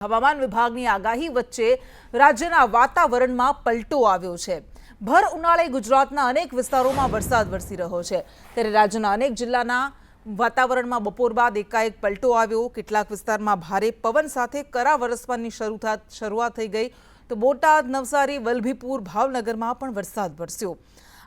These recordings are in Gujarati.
હવામાન વિભાગની આગાહી વચ્ચે રાજ્યના વાતાવરણમાં પલટો આવ્યો છે। ભર ઉનાળે ગુજરાતના અનેક વિસ્તારોમાં વરસાદ વરસી રહ્યો છે, ત્યારે રાજ્યના અનેક જિલ્લાના વાતાવરણમાં બપોર બાદ એકાએક પલટો આવ્યો। કેટલાક વિસ્તારમાં ભારે પવન સાથે કરા વરસવાની શરૂઆત થઈ ગઈ, તો બોટાદ, નવસારી, વલભીપુર, ભાવનગરમાં પણ વરસાદ વરસ્યો।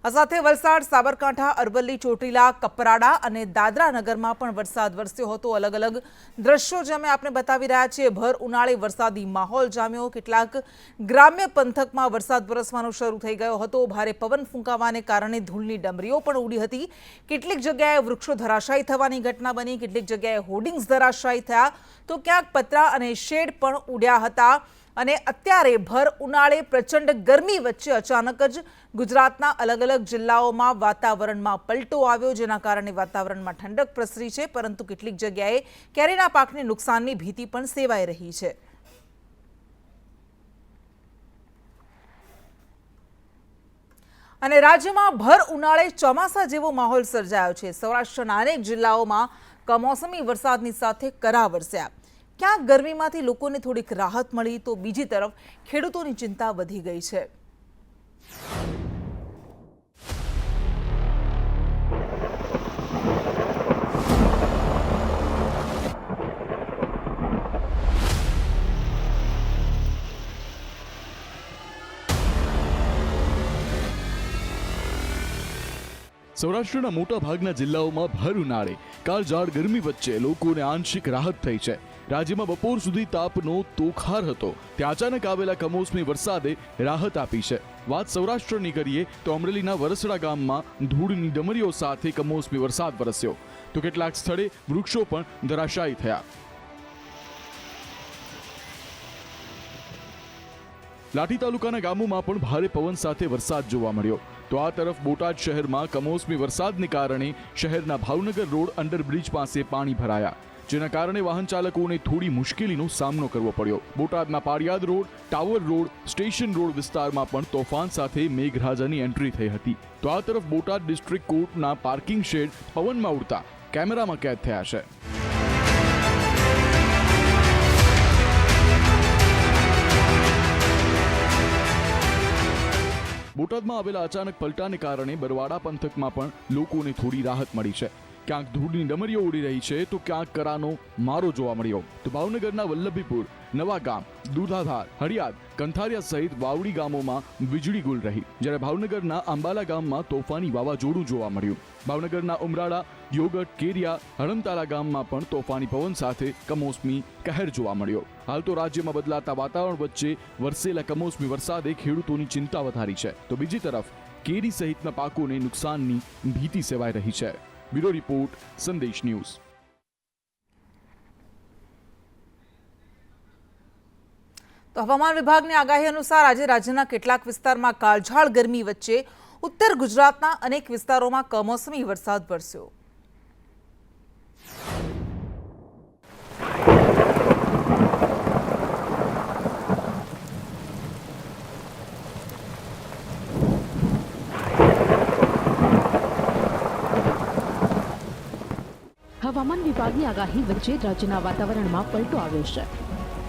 આ સાથે વલસાડ, સાબરકાંઠા, અરવલ્લી, ચોટીલા, કપરાડા અને દાદરા નગરમાં પણ વરસાદ વરસ્યો હતો। અલગ અલગ દ્રશ્યો જે અમે આપને બતાવી રહ્યા છીએ। ભર ઉનાળે વરસાદી માહોલ જામ્યો। કેટલાક ગ્રામ્ય પંથકમાં વરસાદ વરસવાનો શરૂ થઈ ગયો હતો। ભારે પવન ફૂંકાવાને કારણે ધૂળની ડમરીઓ પણ ઉડી હતી। કેટલીક જગ્યાએ વૃક્ષો ધરાશાયી થવાની ઘટના બની, કેટલીક જગ્યાએ હોર્ડિંગ્સ ધરાશાયી થયા, તો ક્યાંક પતરા અને શેડ પણ ઉડ્યા હતા। અને અત્યારે ભર ઉનાળે પ્રચંડ ગરમી વચ્ચે અચાનક જ ગુજરાતના અલગ અલગ જિલ્લાઓમાં વાતાવરણમાં પલટો આવ્યો, જેના કારણે વાતાવરણમાં ઠંડક પ્રસરી છે, પરંતુ કેટલીક જગ્યાએ કેરીના પાકને નુકસાનની ભીતિ પણ સેવાઈ રહી છે। અને રાજ્યમાં ભર ઉનાળે ચોમાસા જેવો માહોલ સર્જાયો છે। સૌરાષ્ટ્રના અનેક જિલ્લાઓમાં કમોસમી વરસાદની સાથે કરા વરસ્યા। ક્યાંક ગરમીમાંથી લોકોને થોડીક રાહત મળી, તો બીજી તરફ ખેડૂતોની ચિંતા વધી ગઈ છે। સૌરાષ્ટ્રના મોટા ભાગના જિલ્લાઓમાં ભર ઉનાળે કાળઝાળ ગરમી વચ્ચે લોકોને આંશિક રાહત થઈ છે। રાજ્યમાં બપોર સુધી તાપનો તોખાર હતો, ત્યાં અચાનક આવેલા કમોસમી વરસાદે રાહત આપી છે। વાત સૌરાષ્ટ્રની કરીએ તો અમરેલીના વરસડા ગામમાં ધૂળની ડમરીઓ સાથે કમોસમી વરસાદ વરસ્યો, તો કેટલાક સ્થળે વૃક્ષો પણ ધરાશાયી થયા। લાઠી તાલુકાના ગામોમાં પણ ભારે પવન સાથે વરસાદ જોવા મળ્યો, તો આ તરફ બોટાદ શહેરમાં કમોસમી વરસાદને કારણે શહેરના ભાવનગર રોડ અંડરબ્રિજ પાસે પાણી ભરાયા, જેના કારણે વાહન ચાલકોને થોડી મુશ્કેલીનો સામનો કરવો પડ્યો। બોટાદના Paliyad road, tower road, station road વિસ્તારમાં પણ તોફાન સાથે મેઘરાજાની એન્ટ્રી થઈ હતી, તો આ તરફ બોટાદ ડિસ્ટ્રિક્ટ કોર્ટના પાર્કિંગ શેડ પવનમાં ઉડતા કેમેરામાં કેદ થયા છે। બોટાદમાં આવેલા અચાનક પલટાને કારણે બરવાડા પંથકમાં પણ લોકોને થોડી રાહત મળી છે। ક્યાંક ધૂળની ડમરીઓ ઉડી રહી છે, તો ક્યાંક કરાનો મારો જોવા મળ્યો, તો ભાવનગરના વલ્લભીપુર, નવાગામ, દુધાધાર, હળિયાદ, કંથારિયા સહિત વાવડી ગામોમાં વીજળી ગુલ રહી, જ્યારે ભાવનગરના આંબાલા ગામમાં તોફાની વાવાઝોડું જોવા મળ્યું। ભાવનગરના ઉમરાળા, યોગટ, કેરિયા, હળમતાલા ગામમાં પણ તોફાની પવન સાથે કમોસમી કહેર જોવા મળ્યો। હાલ તો રાજ્યમાં બદલાતા વાતાવરણ વચ્ચે વરસેલા કમોસમી વરસાદે ખેડૂતોની ચિંતા વધારી છે, તો બીજી તરફ કેરી સહિતના પાકોને નુકસાનની ભીતિ સેવાઈ રહી છે। બ્યુરો રિપોર્ટ, સંદેશ ન્યૂઝ। તો હવામાન વિભાગની આગાહી અનુસાર આજે રાજ્યના કેટલાક વિસ્તારમાં કાળઝાળ ગરમી વચ્ચે ઉત્તર ગુજરાતના અનેક વિસ્તારોમાં કમોસમી વરસાદ વરસ્યો। હવામાન વિભાગની આગાહી વચ્ચે રાજ્યના વાતાવરણમાં પલટો આવ્યો છે।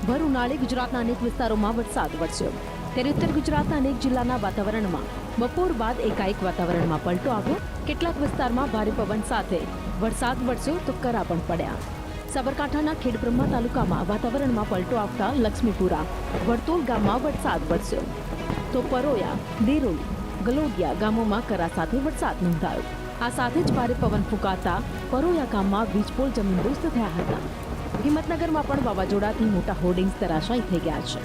ભર ઉનાળે ગુજરાતના અનેક વિસ્તારોમાં વરસાદ વરસ્યો, ત્યારે ઉત્તર ગુજરાતના અનેક જિલ્લાના વાતાવરણમાં બપોર બાદ એકાએક વાતાવરણમાં પલટો આવ્યો। કેટલાક વિસ્તારમાં ભારે પવન સાથે વરસાદ વરસ્યો, તો કરા પણ પડ્યા। સાબરકાંઠાના ખેડબ્રહ્મા તાલુકામાં વાતાવરણમાં પલટો આવતા લક્ષ્મીપુરા, વડતોલ ગામમાં વરસાદ વરસ્યો, તો પરોયા, દેરોલી, ગલોડિયા ગામોમાં કરા સાથે વરસાદ નોંધાયો। આ સાથે જ ભારે પવન ફૂંકાતા પરોયા ગામમાં વીજપોલ જમીનદોસ્ત થયા હતા। હિંમતનગરમાં પણ વાવાઝોડાથી મોટા હોર્ડિંગ્સ ધરાશાયી થઈ ગયા છે।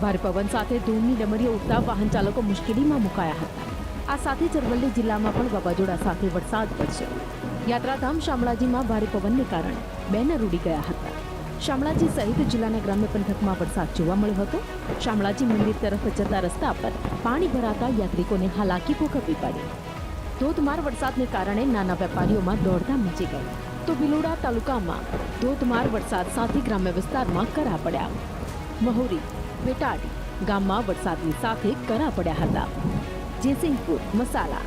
ભારે પવન સાથે ધૂળની ડમરીઓ ઉડતા વાહન ચાલકો મુશ્કેલીમાં મુકાયા હતા। આ સાથે જ અરવલ્લી જિલ્લામાં પણ વાવાઝોડા સાથે વરસાદ વરસ્યો। યાત્રાધામ શામળાજીમાં ભારે પવનને કારણે બેનર ઉડી ગયા હતા। શામળાજી સહિત જિલ્લાના ગ્રામ્ય પંથકમાં વરસાદ જોવા મળ્યો હતો। શામળાજી મંદિર તરફ જતા રસ્તા પર પાણી ભરાતા યાત્રિકોને હાલાકી ભોગવવી પડી। ધોધમાર વરસાદને કારણે નાના વેપારીઓમાં દોડધામ મચી ગઈ, તો ભિલોડા તાલુકામાં ધોધમાર વરસાદ સાથે ગ્રામ્ય વિસ્તારમાં કરા પડ્યા। મહોરી, વેટાડી ગામમાં વરસાદની સાથે કરા પડ્યા હતા। જયસિંહપુર, મસાલા,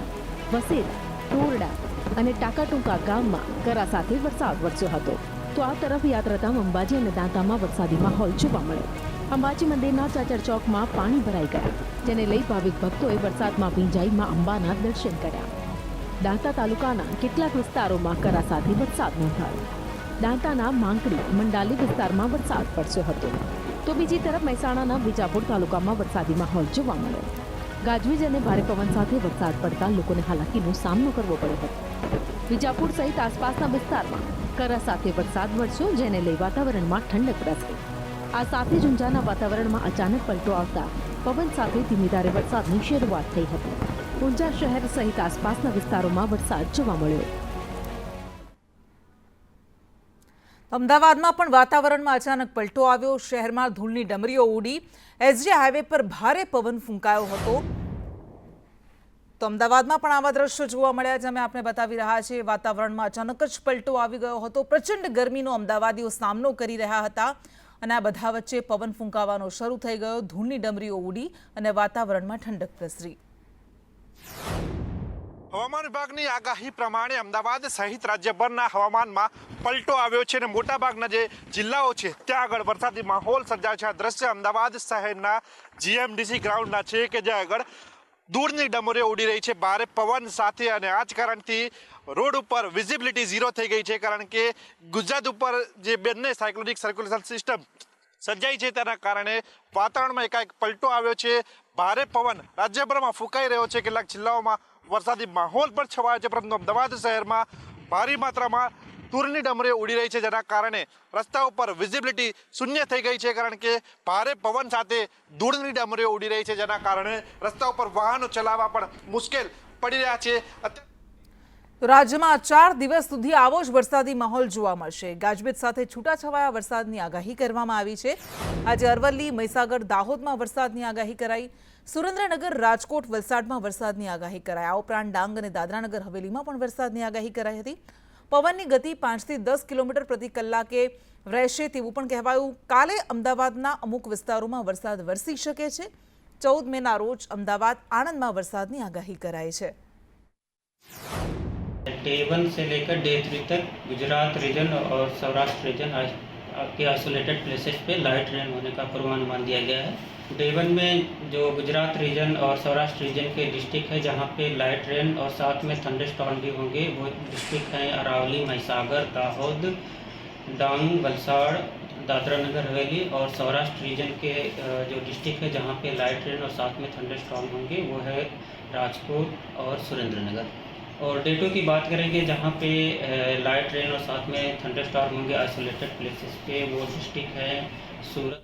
વસેરા, ટોરડા અને ટાકાટુંકા ગામમાં કરા સાથે વરસાદ વરસ્યો હતો। તો આ તરફ યાત્રાધામ અંબાજી અને દાંતામાં વરસાદી માહોલ જોવા મળ્યો. અંબાજી મંદિરના ચાચર ચોકમાં પાણી ભરાઈ ગયા, જેને લઈ ભાવિક ભક્તોએ વરસાદમાં ભીંજાઈ માં અંબાના દર્શન કર્યા. દાંતા તાલુકાના કેટલાક વિસ્તારોમાં કરા સાથે વરસાદ નોંધાયો. દાંતાના માંકડી મંડાલી વિસ્તારમાં વરસાદ વરસ્યો હતો, તો બીજી તરફ મહેસાણાના વિજાપુર તાલુકામાં વરસાદી માહોલ જોવા મળ્યો. ગાજવીજ અને ભારે પવન સાથે વરસાદ પડતા લોકોને હાલાકીનો સામનો કરવો પડ્યો હતો. વિજાપુર સહિત આસપાસના વિસ્તારમાં કરા સાથે વરસાદ વરસ્યો, જેને લઈ વાતાવરણમાં ઠંડક પ્રસરી. આ સાથે જ ઊંઝાના વાતાવરણમાં અચાનક પલટો આવતા પવન સાથે ધીમી ધારે વરસાદની શરૂઆત થઈ હતી. ઊંઝા શહેર સહિત આસપાસના વિસ્તારોમાં વરસાદ જોવા મળ્યો. અમદાવાદમાં પણ વાતાવરણમાં અચાનક પલટો આવ્યો. શહેરમાં ધૂળની ડમરીઓ ઉડી. એસજી હાઈવે પર ભારે પવન ફૂંકાયો હતો. તો અમદાવાદમાં પણ આવા દ્રશ્યો જોવા મળ્યા, જે અમે આપને બતાવી રહ્યા છીએ. વાતાવરણમાં અચાનક જ પલટો આવી ગયો હતો. પ્રચંડ ગરમીનો અમદાવાદીઓ સામનો કરી રહ્યા હતા અને આ બધા વચ્ચે પવન ફૂંકાવાનો શરૂ થઈ ગયો. ધૂળની ડમરીઓ ઉડી અને વાતાવરણમાં ઠંડક પ્રસરી. હવામાન વિભાગની આગાહી પ્રમાણે અમદાવાદ સહિત રાજ્યભરના હવામાનમાં પલટો આવ્યો છે અને મોટાભાગના જે જિલ્લાઓ છે ત્યાં આગળ વરસાદી માહોલ સર્જાયો છે. આ દ્રશ્ય અમદાવાદ શહેરના જીએમડીસી ગ્રાઉન્ડના છે કે જ્યાં આગળ દૂરની ડમરીઓ ઉડી રહી છે ભારે પવન સાથે, અને આ જ કારણથી રોડ ઉપર વિઝિબિલિટી ઝીરો થઈ ગઈ છે, કારણ કે ગુજરાત ઉપર જે બંને સાયક્લોનિક સર્ક્યુલેશન સિસ્ટમ સર્જાઈ છે તેના કારણે વાતાવરણમાં એકાએક પલટો આવ્યો છે. ભારે પવન રાજ્યભરમાં ફૂંકાઈ રહ્યો છે. કેટલાક જિલ્લાઓમાં વરસાદી માહોલ પણ છવાયો છે, પરંતુ અમદાવાદ શહેરમાં ભારે માત્રામાં ધૂળની ડમરીઓ ઉડી રહી છે, જેના કારણે રસ્તા ઉપર વિઝિબિલિટી શૂન્ય થઈ ગઈ છે, કારણ કે ભારે પવન સાથે ધૂળની ડમરીઓ ઉડી રહી છે, જેના કારણે રસ્તા ઉપર વાહનો ચલાવવા પણ મુશ્કેલ પડી રહ્યા છે. રાજ્યમાં 4 દિવસ સુધી આવો જ વરસાદી માહોલ જોવા મળશે. ગાજવીજ સાથે છૂટાછવાયા વરસાદની આગાહી કરવામાં આવી છે. આજે અરવલ્લી, મહીસાગર, દાહોદમાં વરસાદની આગાહી કરાઈ. સુરેન્દ્રનગર, રાજકોટ, વલસાડમાં વરસાદની આગાહી કરાઈ. આ ઉપરાંત ડાંગ અને દાદરાનગર હવેલીમાં પણ વરસાદની આગાહી કરાઈ હતી. પવનની ગતિ 5 થી 10 કિલોમીટર પ્રતિ કલાકે રહેશે તેવું પણ કહેવાયું. કાલે અમદાવાદના અમુક વિસ્તારોમાં વરસાદ વરસી શકે છે. 14 મેના રોજ અમદાવાદ, આણંદમાં વરસાદની આગાહી કરાઈ છે. डे 1 से लेकर डे 3 तक गुजरात रीजन और सौराष्ट्र रीजन के आइसोलेटेड प्लेसेस पे लाइट रेन होने का पूर्वानुमान दिया गया है. डे 1 में जो गुजरात रीजन और सौराष्ट्र रीजन के डिस्ट्रिक्ट है जहां पे लाइट रेन और साथ में थंडरस्टॉर्म भी होंगे, वो डिस्ट्रिक्ट हैं अरावली, महीसागर, दाहोद, डांग, वलसाड़, दादरा नगर हवेली. और सौराष्ट्र रीजन के जो डिस्ट्रिक्ट है जहाँ पे लाइट रेन और साथ में थंडरस्टॉर्म होंगे, वो है राजकोट और सुरेंद्रनगर. और डे 2 की बात करेंगे जहाँ पे लाइट रेन और साथ में थंडरस्टॉर्म होंगे आइसोलेटेड प्लेसेस पे, वो डिस्ट्रिक्ट है सूरत.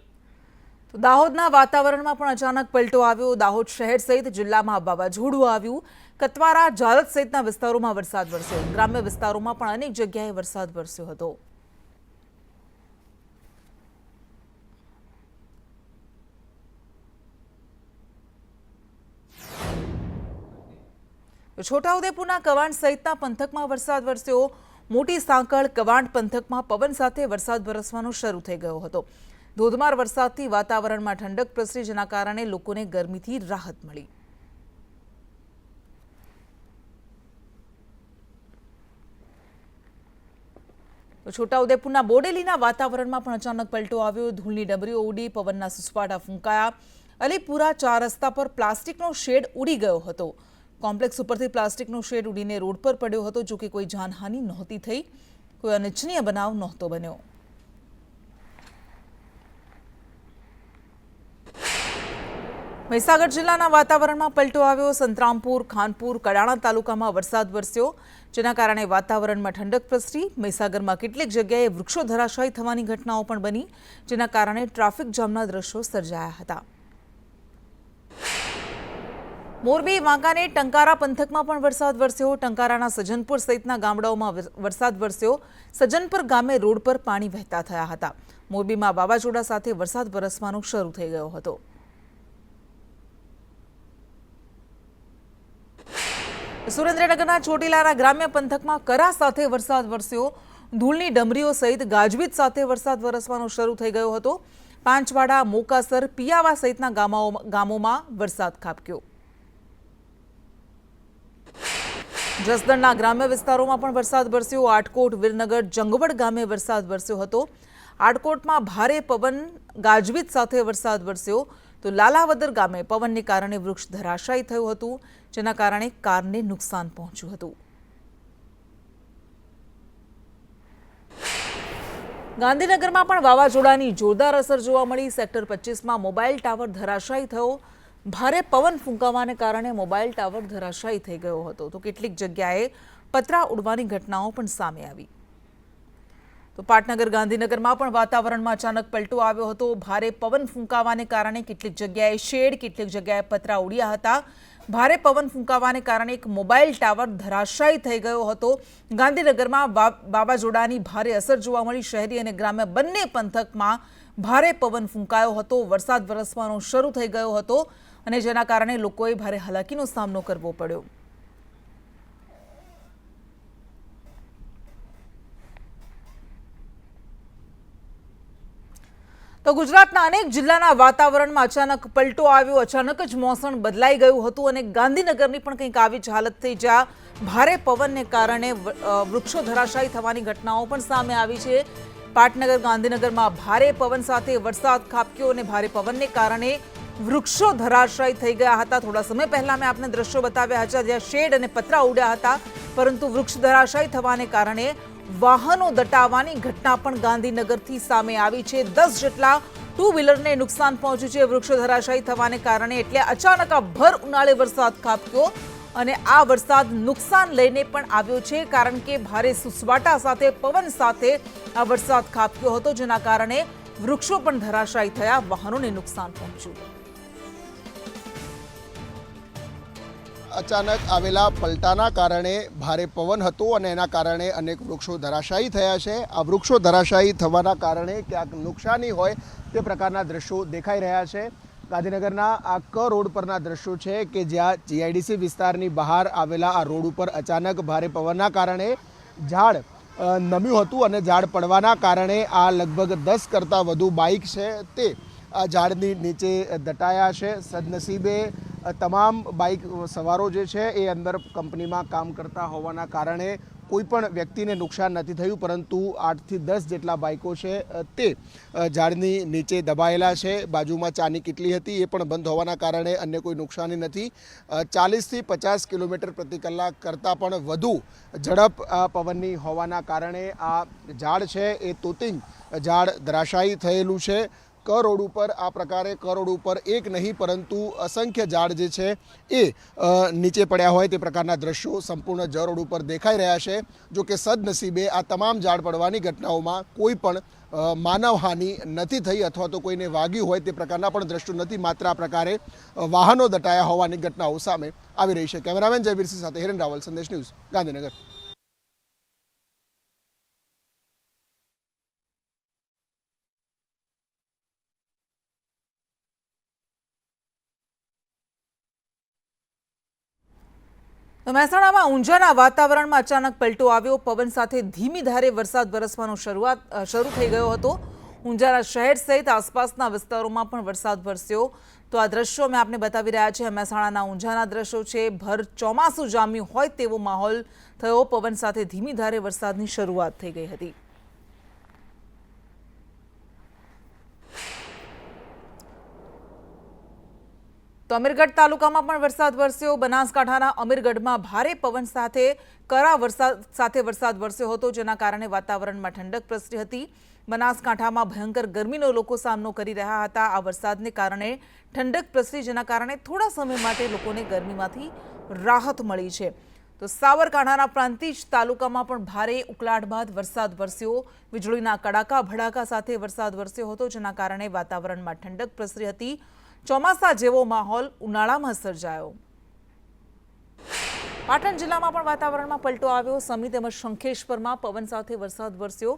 તો દાહોદના વાતાવરણમાં પણ અચાનક પલટો આવ્યો. દાહોદ શહેર સહિત જિલ્લામાં વાવાઝોડું આવ્યું. કતવારા, જાલત સહિતના વિસ્તારોમાં વરસાદ વરસ્યો. ગ્રામ્ય વિસ્તારોમાં પણ અનેક જગ્યાએ વરસાદ વરસ્યો હતો. છોટાઉદેપુરના કવાંટ સહિતના પંથકમાં વરસાદ વરસ્યો. મોટી સાંકળ, કવાંટ પંથકમાં પવન સાથે વરસાદ વરસવાનો શરૂ થઈ ગયો હતો. ધોધમાર વરસાદથી વાતાવરણમાં ઠંડક પ્રસરી, જેના કારણે લોકોને ગરમીથી રાહત મળી. છોટાઉદેપુરના બોડેલીના વાતાવરણમાં પણ અચાનક પલટો આવ્યો. ધૂળની ડમરીઓ ઉડી, પવનના સુસવાટા ફૂંકાયા. અલીપુરા 4 રસ્તા પર પ્લાસ્ટિકનો શેડ ઉડી ગયો હતો. કોમ્પ્લેક્સ ઉપરથી પ્લાસ્ટિકનો શેડ ઉડીને રોડ પર પડ્યો હતો. જો કે કોઈ જાનહાનિ નહોતી થઈ. કોઈ અનિચ્છનીય બનાવ નહોતો બન્યો. મહીસાગર જિલ્લાના વાતાવરણમાં પલટો આવ્યો. સંતરામપુર, ખાનપુર, કડાણા તાલુકામાં વરસાદ વરસ્યો, જેના કારણે વાતાવરણમાં ઠંડક પ્રસરી. મહીસાગરમાં કેટલીક જગ્યાએ વૃક્ષો ધરાશાયી થવાની ઘટનાઓ પણ બની, જેના કારણે ટ્રાફિક જામના દ્રશ્યો સર્જાયા હતા. મોરબી, વાંકાનેર, ટંકારા પંથકમાં પણ વરસાદ વરસ્યો. ટંકારાના સજનપુર સહિતના ગામડાઓમાં વરસાદ વરસ્યો. સજનપુર ગામે રોડ પર પાણી વહેતા થયા હતા. મોરબીમાં વાવાઝોડા સાથે વરસાદ વરસવાનો શરૂ થઈ ગયો હતો. સુરેન્દ્રનગરના ચોટીલાના ગ્રામ્ય પંથકમાં કરા સાથે વરસાદ વરસ્યો. ધૂળની ડમરીઓ સહિત ગાજવીજ સાથે વરસાદ વરસવાનો શરૂ થઈ ગયો હતો. પાંચવાડા, મોકાસર, પિયાવા સહિતના ગામોમાં વરસાદ ખાબક્યો. જસદણના ગ્રામ્ય વિસ્તારોમાં પણ વરસાદ વરસ્યો. આટકોટ, વીરનગર, જંગવડ ગામે વરસાદ વરસ્યો હતો. આટકોટમાં ભારે પવન ગાજવીજ સાથે વરસાદ વરસ્યો તો લાલાવદર ગામે પવનને કારણે વૃક્ષ ધરાશાયી થયું હતું, જેના કારણે કારને નુકસાન પહોંચ્યું હતું. ગાંધીનગરમાં પણ વાવાઝોડાની જોરદાર અસર જોવા મળી. સેક્ટર 25માં મોબાઈલ ટાવર ધરાશાયી થયો. ભારે પવન ફૂંકાવાને કારણે મોબાઈલ ટાવર ધરાશાયી થઈ ગયો હતો તો કેટલીક જગ્યાએ પતરા ઉડવાની ઘટનાઓ પણ સામે આવી. તો પાટનગર ગાંધીનગરમાં પણ વાતાવરણમાં અચાનક પલટો આવ્યો હતો. ભારે પવન ફૂંકાવાને કારણે કેટલીક જગ્યાએ શેડ, કેટલીક જગ્યાએ પતરા ઉડ્યા હતા. ભારે પવન ફૂંકાવાને કારણે એક મોબાઈલ ટાવર ધરાશાયી થઈ ગયો હતો. ગાંધીનગરમાં વાવાઝોડાની ભારે અસર જોવા મળી. શહેરી અને ગ્રામ્ય બંને પંથકમાં ભારે પવન ફૂંકાયો હતો. વરસાદ વરસવાનો શરૂ થઈ ગયો હતો અને જેના કારણે લોકોએ ભારે હાલાકીનો સામનો કરવો પડ્યો. તો ગુજરાતના અનેક જિલ્લાના વાતાવરણમાં અચાનક પલટો આવ્યો. અચાનક જ મોસમ બદલાઈ ગયું હતું અને ગાંધીનગરની પણ કંઈક આવી જ હાલત થઈ, જ્યાં ભારે પવનને કારણે વૃક્ષો ધરાશાયી થવાની ઘટનાઓ પણ સામે આવી છે. પાટનગર ગાંધીનગરમાં ભારે પવન સાથે વરસાદ ખાબક્યો અને ભારે પવનને કારણે વૃક્ષો ધરાશાયી થઈ ગયા હતા. થોડા સમય પહેલા મેં આપને દ્રશ્યો બતાવ્યા હતા જ્યાં શેડ અને પતરા ઉડ્યા હતા, પરંતુ વૃક્ષ ધરાશાયી થવાને કારણે વાહનો દટાવવાની ઘટના પણ ગાંધીનગરથી સામે આવી છે. 10 જેટલા ટુ વ્હીલરને નુકસાન પહોંચ્યું છે વૃક્ષો ધરાશાયી થવાને કારણે. એટલે અચાનક આ ભર ઉનાળે વરસાદ ખાબક્યો અને આ વરસાદ નુકસાન લઈને પણ આવ્યો છે, કારણ કે ભારે સુસવાટા સાથે પવન સાથે આ વરસાદ ખાબક્યો હતો, જેના કારણે વૃક્ષો પણ ધરાશાયી થયા, વાહનોને નુકસાન પહોંચ્યું. અચાનક આવેલા પલટાના કારણે ભારે પવન હતો અને એના કારણે અનેક વૃક્ષો ધરાશાયી થયા છે. આ વૃક્ષો ધરાશાયી થવાના કારણે ક્યાંક નુકસાની હોય તે પ્રકારના દ્રશ્યો દેખાઈ રહ્યા છે. ગાંધીનગરના આ ક રોડ પરના દ્રશ્યો છે કે જ્યાં જીઆઈડીસી વિસ્તારની બહાર આવેલા આ રોડ ઉપર અચાનક ભારે પવનના કારણે ઝાડ નમ્યું હતું અને ઝાડ પડવાના કારણે આ લગભગ 10 કરતાં વધુ બાઇક છે તે આ ઝાડની નીચે દટાયા છે. સદનસીબે તમામ બાઇક સવારો જે છે એ અંદર કંપનીમાં કામ કરતા હોવાના કારણે કોઈ પણ વ્યક્તિને નુકસાન નથી થયું, પરંતુ 8 થી 10 જેટલા બાઇકો છે તે ઝાડની નીચે દબાયેલા છે. બાજુમાં ચાની કીટલી હતી એ પણ બંધ હોવાના કારણે અન્ય કોઈ નુકસાની નથી. 40 થી 50 કિલોમીટર પ્રતિ કલાક કરતાં પણ વધુ ઝડપ પવનની હોવાના કારણે આ ઝાડ છે એ તોતિંગ ઝાડ ધરાશાયી થયેલું છે. ક રોડ ઉપર આ પ્રકારે ક રોડ ઉપર એક નહીં પરંતુ અસંખ્ય ઝાડ જે છે એ નીચે પડ્યા હોય તે પ્રકારના દ્રશ્યો સંપૂર્ણ જ રોડ ઉપર દેખાઈ રહ્યા છે. જો કે સદનસીબે આ તમામ ઝાડ પડવાની ઘટનાઓમાં કોઈ પણ માનવહાનિ નથી થઈ અથવા તો કોઈને વાગ્યું હોય તે પ્રકારના પણ દ્રશ્યો નથી. માત્ર આ પ્રકારે વાહનો દટાયા હોવાની ઘટનાઓ સામે આવી રહી છે. કેમેરામેન જયવીરસિંહ સાથે હિરેન રાવલ, સંદેશ ન્યૂઝ, ગાંધીનગર. તો મહેસાણામાં ઊંઝાના વાતાવરણમાં અચાનક પલટો આવ્યો. પવન સાથે ધીમી ધારે વરસાદ વરસવાનો શરૂ થઈ ગયો હતો. ઊંઝાના શહેર સહિત આસપાસના વિસ્તારોમાં પણ વરસાદ વરસ્યો. તો આ દ્રશ્યો મેં આપને બતાવી રહ્યા છે. મહેસાણાના ઊંઝાના દ્રશ્યો છે. ભર ચોમાસું જામ્યું હોય તેવો માહોલ થયો. પવન સાથે ધીમી ધારે વરસાદની શરૂઆત થઈ ગઈ હતી. તો અમીરગઢ તાલુકામાં પણ વરસાદ વરસ્યો. બનાસકાંઠાના અમીરગઢમાં ભારે પવન સાથે કરા વરસાદ સાથે વરસાદ વરસ્યો હતો, જેના કારણે વાતાવરણમાં ઠંડક પ્રસરી હતી. બનાસકાંઠામાં ભયંકર ગરમીનો લોકો સામનો કરી રહ્યા હતા. આ વરસાદને કારણે ઠંડક પ્રસરી, જેના કારણે થોડા સમય માટે લોકોને ગરમીમાંથી રાહત મળી છે. તો સાબરકાંઠાના પ્રાંતિજ તાલુકામાં પણ ભારે ઉકળાટ બાદ વરસાદ વરસ્યો. વીજળીના કડાકા ભડાકા સાથે વરસાદ વરસ્યો હતો, જેના કારણે વાતાવરણમાં ઠંડક પ્રસરી હતી. ચોમાસા જેવો માહોલ ઉનાળામાં સર્જાયો. પાટણ જિલ્લામાં પણ વાતાવરણમાં પલટો આવ્યો. સમી તેમજ શંખેશ્વરમાં પવન સાથે વરસાદ વરસ્યો.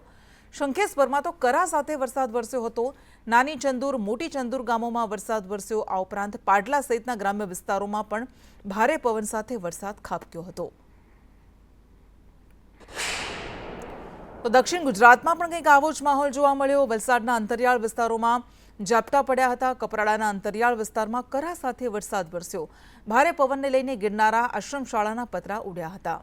શંખેશ્વરમાં તો કરા સાથે વરસાદ વરસ્યો હતો. નાની ચંદુર, મોટી ચંદુર ગામોમાં વરસાદ વરસ્યો. આ ઉપરાંત પાટલા સહિતના ગ્રામ્ય વિસ્તારોમાં પણ ભારે પવન સાથે વરસાદ ખાબક્યો હતો. તો દક્ષિણ ગુજરાતમાં પણ કંઈક આવો જ માહોલ જોવા મળ્યો. વલસાડના અંતરિયાળ વિસ્તારોમાં ઝાપટા પડ્યા હતા. કપરાડાના અંતરિયાળ વિસ્તારમાં કરા સાથે વરસાદ વરસ્યો. ભારે પવનને લઈને ગિરનારા આશ્રમ શાળાના પતરા ઉડ્યા હતા.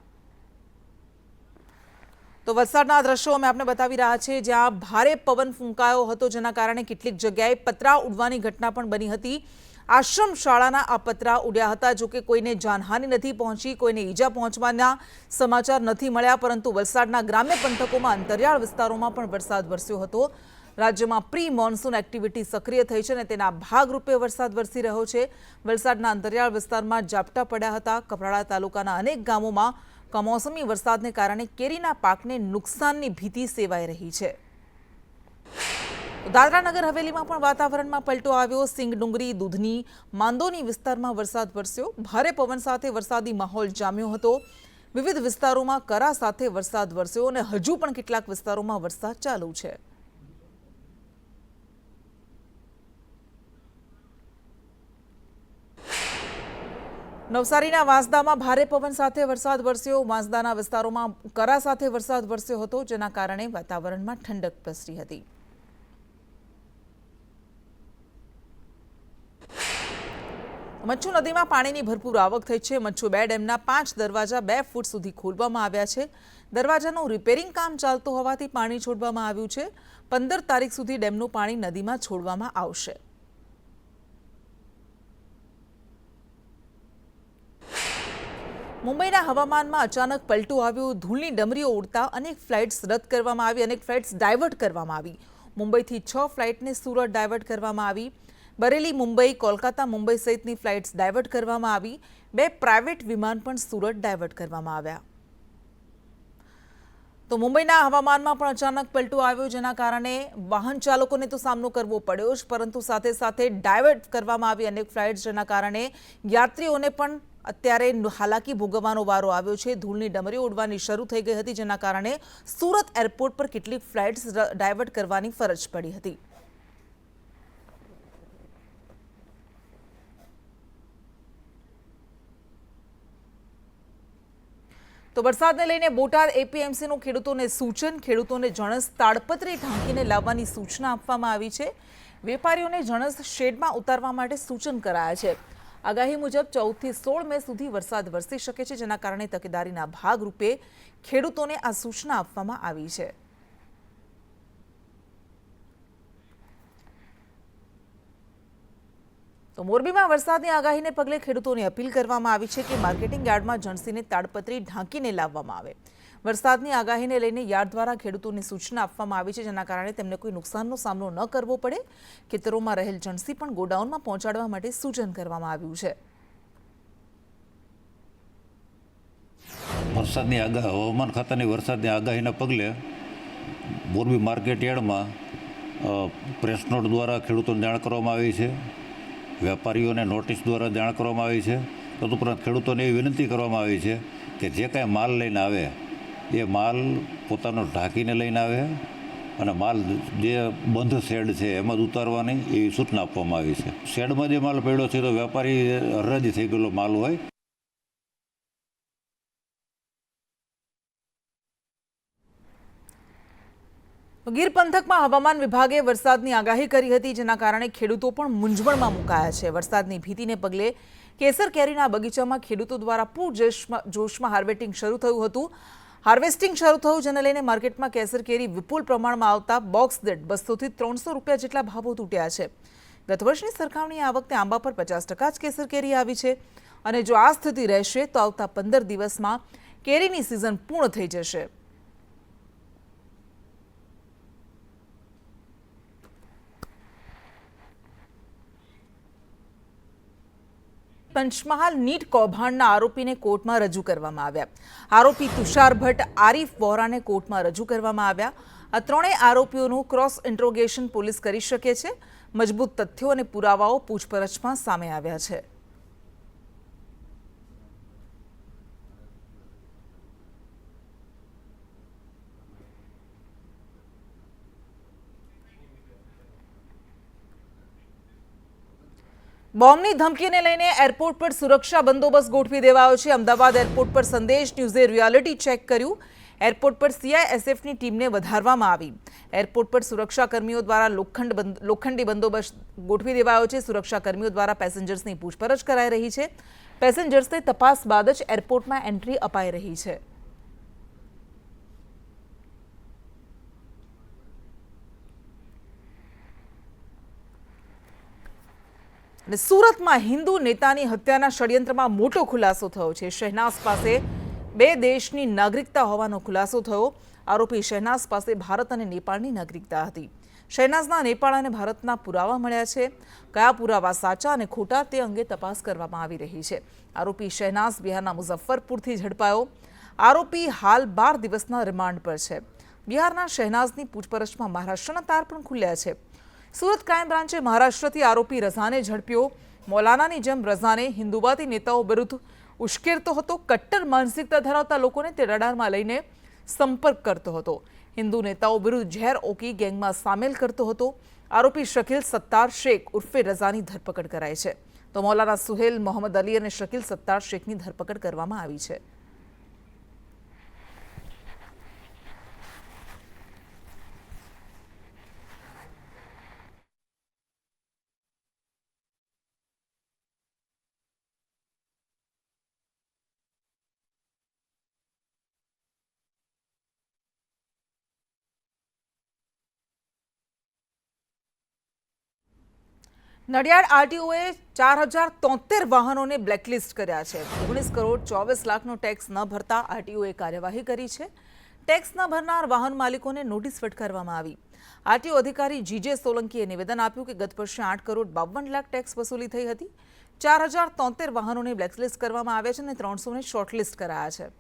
તો વલસાડના દ્રશ્યો અમે આપને બતાવી રહ્યા છીએ, જ્યાં ભારે પવન ફૂંકાયો હતો, જેના કારણે કેટલીક જગ્યાએ પતરા ઉડવાની ઘટના પણ બની હતી. આશ્રમ શાળાના આ પતરા ઉડ્યા હતા. જોકે કોઈને જાનહાનિ નથી પહોંચી, કોઈને ઈજા પહોંચવાના સમાચાર નથી મળ્યા, પરંતુ વલસાડના ગ્રામ્ય પંથકોમાં અંતરિયાળ વિસ્તારોમાં પણ વરસાદ વરસ્યો હતો. રાજ્યમાં પ્રી મોન્સૂન એક્ટિવિટી સક્રિય થઈ છે અને તેના ભાગરૂપે વરસાદ વરસી રહ્યો છે. વલસાડના અંતરિયાળ વિસ્તારમાં ઝાપટા પડ્યા હતા. કપરાડા તાલુકાના અનેક ગામોમાં કમોસમી વરસાદને કારણે કેરીના પાકને નુકસાનની ભીતિ સેવાઈ રહી છે. દાદરા નગર હવેલીમાં પણ વાતાવરણમાં પલટો આવ્યો. સિંગડુંગરી, દૂધની, માંદોની વિસ્તારમાં વરસાદ વરસ્યો. ભારે પવન સાથે વરસાદી માહોલ જામ્યો હતો. વિવિધ વિસ્તારોમાં કરા સાથે વરસાદ વરસ્યો અને હજુ પણ કેટલાક વિસ્તારોમાં વરસાદ ચાલુ છે. નવસારીના વાંસદામાં ભારે પવન સાથે વરસાદ વરસ્યો. વાંસદાના વિસ્તારોમાં કરા સાથે વરસાદ વરસ્યો હતો, જેના કારણે વાતાવરણમાં ઠંડક પ્રસરી હતી. મચ્છુ નદીમાં પાણીની ભરપૂર આવક થઈ છે. મચ્છુ 2 ડેમના 5 દરવાજા 2 ફૂટ સુધી ખોલવામાં આવ્યા છે. દરવાજાનું રિપેરિંગ કામ ચાલતું હોવાથી પાણી છોડવામાં આવ્યું છે. 15 તારીખ સુધી ડેમનું પાણી નદીમાં છોડવામાં આવશે. મુંબઈના હવામાનમાં અચાનક પલટો આવ્યો. ધૂળની ડમરીઓ ઉડતા અનેક ફ્લાઇટ્સ રદ કરવામાં આવી, અનેક ફ્લાઇટ્સ ડાયવર્ટ કરવામાં આવી. મુંબઈથી 6 ફ્લાઇટને સુરત ડાયવર્ટ કરવામાં આવી. બરેલી મુંબઈ, કોલકાતા મુંબઈ સહિતની ફ્લાઇટ્સ ડાયવર્ટ કરવામાં આવી. 2 પ્રાઇવેટ વિમાન પણ સુરત ડાયવર્ટ કરવામાં આવ્યા. તો મુંબઈના હવામાનમાં પણ અચાનક પલટો આવ્યો, જેના કારણે વાહન ચાલકોને તો સામનો કરવો પડ્યો જ, પરંતુ સાથે સાથે ડાયવર્ટ કરવામાં આવી અનેક ફ્લાઇટ્સ, જેના કારણે યાત્રીઓને પણ અત્યારે હાલાકી ભોગવવાનો વારો આવ્યો છે. ધૂળની ડમરીઓ ઉડવાની શરૂ થઈ ગઈ હતી, જેના કારણે સુરત એરપોર્ટ પર કેટલીક ફ્લાઇટ્સ ડાયવર્ટ કરવાની ફરજ પડી હતી. તો વરસાદને લઈને બોટાદ એપીએમસીનું ખેડૂતોને સૂચન. ખેડૂતોને જણસ તાડપત્રી ઢાંકીને લાવવાની સૂચના આપવામાં આવી છે. વેપારીઓને જણસ શેડમાં ઉતારવા માટે સૂચન કરાયા છે. આગાહી મુજબ 14 થી 16 મે સુધી વરસાદ વરસી શકે છે, જેના કારણે તકેદારીના ભાગરૂપે ખેડૂતોને આ સૂચના આપવામાં આવી છે. તો મોરબીમાં વરસાદની આગાહીને પગલે ખેડૂતોને અપીલ કરવામાં આવી છે કે માર્કેટિંગ યાર્ડમાં જણસીને તાડપત્રી ઢાંકીને લાવવામાં આવે. વરસાદની આગાહીને લઈને યાર્ડ દ્વારા ખેડૂતોને સૂચના આપવામાં આવી છે, જેના કારણે તેમને કોઈ નુકસાનનો સામનો ન કરવો પડે. ખેતરોમાં રહેલ જણસી પણ ગોડાઉનમાં પહોંચાડવા માટે સૂચન કરવામાં આવ્યું છે. હવામાન ખાતાની વરસાદની આગાહીના પગલે મોરબી માર્કેટ યાર્ડમાં પ્રેસ નોટ દ્વારા ખેડૂતોને જાણ કરવામાં આવી છે. વેપારીઓને નોટિસ દ્વારા જાણ કરવામાં આવી છે. તદુપરાંત ખેડૂતોને એવી વિનંતી કરવામાં આવી છે કે જે કાંઈ માલ લઈને આવે એ માલ પોતાનો ઢાંકીને લઈને આવે અને માલ જે બંધ શેડ છે એમાં જ ઉતારવાની એવી સૂચના આપવામાં આવી છે. શેડમાં જે માલ પડ્યો છે તો વેપારી હરાજી થઈ ગયેલો માલ હોય. ગીર પંથકમાં હવામાન વિભાગે વરસાદની આગાહી કરી હતી, જેના કારણે ખેડૂતો પણ મૂંઝવણમાં મુકાયા છે. વરસાદની ભીતિને પગલે કેસર કેરીના બગીચામાં ખેડૂતો દ્વારા પૂરજોશમાં હાર્વેસ્ટિંગ શરૂ થયું, જેને લઈને માર્કેટમાં કેસર કેરી વિપુલ પ્રમાણમાં આવતા બોક્સ દીઠ 200 થી 300 રૂપિયા જેટલા ભાવો તૂટ્યા છે. ગત વર્ષની સરખામણીએ આ વખતે આંબા પર 50% જ કેસર કેરી આવી છે અને જો આ સ્થિતિ રહેશે તો આવતા 15 દિવસમાં કેરીની સિઝન પૂર્ણ થઈ જશે. પંચમહાલ નીટ કૌભાંડના આરોપીને કોર્ટમાં રજૂ કરવામાં આવ્યા. આરોપી તુષાર ભટ્ટ, આરીફ વોહરાને કોર્ટમાં રજૂ કરવામાં આવ્યા. આ ત્રણેય આરોપીઓનું ક્રોસ ઇન્ટ્રોગેશન પોલીસ કરી શકે છે. મજબૂત તથ્યો અને પુરાવાઓ પૂછપરછમાં સામે આવ્યા છે. બોમ્બની ધમકીને લઈને એરપોર્ટ પર સુરક્ષા બંદોબસ્ત ગોઠવી દેવાયો છે. અમદાવાદ એરપોર્ટ પર સંદેશ ન્યૂઝે રિયાલિટી ચેક કર્યું. એરપોર્ટ પર સીઆઈએસએફની ટીમને વધારવામાં આવી. એરપોર્ટ પર સુરક્ષાકર્મીઓ દ્વારા લોખંડી બંદોબસ્ત ગોઠવી દેવાયો છે. સુરક્ષાકર્મીઓ દ્વારા પેસેન્જર્સની પૂછપરછ કરાઈ રહી છે. પેસેન્જર્સને તપાસ બાદ જ એરપોર્ટમાં એન્ટ્રી અપાઈ રહી છે. અને સુરતમાં હિન્દુ નેતાની હત્યાના ષડયંત્રમાં મોટો ખુલાસો થયો છે. શહેનાઝ પાસે 2 દેશની નાગરિકતા હોવાનો ખુલાસો થયો. આરોપી શહેનાઝ પાસે ભારત અને નેપાળની નાગરિકતા હતી. શહેનાઝના નેપાળ અને ભારતના પુરાવા મળ્યા છે. કયા પુરાવા સાચા અને ખોટા તે અંગે તપાસ કરવામાં આવી રહી છે. આરોપી શહેનાઝ બિહારના મુઝફ્ફરપુરથી ઝડપાયો. આરોપી હાલ 12 દિવસના રિમાન્ડ પર છે. બિહારના શહેનાઝની પૂછપરછમાં મહારાષ્ટ્રના તાર પણ ખુલ્યા છે. સુરત ક્રાઇમ બ્રાન્ચે મહારાષ્ટ્રથી આરોપી રઝાને ઝડપ્યો. મૌલાનાની જેમ રઝાને હિન્દુવાદી નેતાઓ વિરુદ્ધ ઉશ્કેરતો હતો. કટ્ટર માનસિકતા ધરાવતા લોકોને તે રડારમાં લઈને સંપર્ક કરતો હતો. હિન્દુ નેતાઓ વિરુદ્ધ ઝેર ઓકી ગેંગમાં સામેલ કરતો હતો. આરોપી શકીલ સત્તાર શેખ ઉર્ફે રઝાની ધરપકડ કરાઈ છે. તો મૌલાના સુહેલ, મોહમ્મદ અલી અને શકીલ સત્તાર શેખની ધરપકડ કરવામાં આવી છે. નડિયાદ આરટીઓએ 4073 વાહનોને બ્લેકલિસ્ટ કર્યા છે. 19 કરોડ 24 લાખનો ટેક્સ ન ભરતા આરટીઓએ કાર્યવાહી કરી છે. ટેક્સ ન ભરનાર વાહન માલિકોને નોટિસ ફટકારવામાં આવી. આરટીઓ અધિકારી જીજે સોલંકીએ નિવેદન આપ્યું કે ગત વર્ષે 8 કરોડ 52 લાખ ટેક્સ વસૂલી થઈ હતી. 4073 વાહનોને બ્લેકલિસ્ટ કરવામાં આવ્યા છે અને 300ને શોર્ટલિસ્ટ કરાયા છે.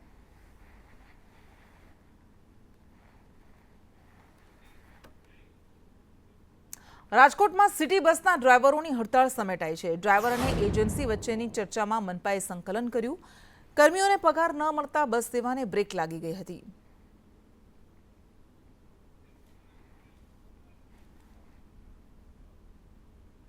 રાજકોટમાં સિટી બસના ડ્રાઈવરોની હડતાળ સમેટાઈ છે. ડ્રાઈવર અને એજન્સી વચ્ચેની ચર્ચામાં મનપાએ સંકલન કર્યું. કર્મીઓને પગાર ન મળતા બસ સેવાને બ્રેક લાગી ગઈ હતી.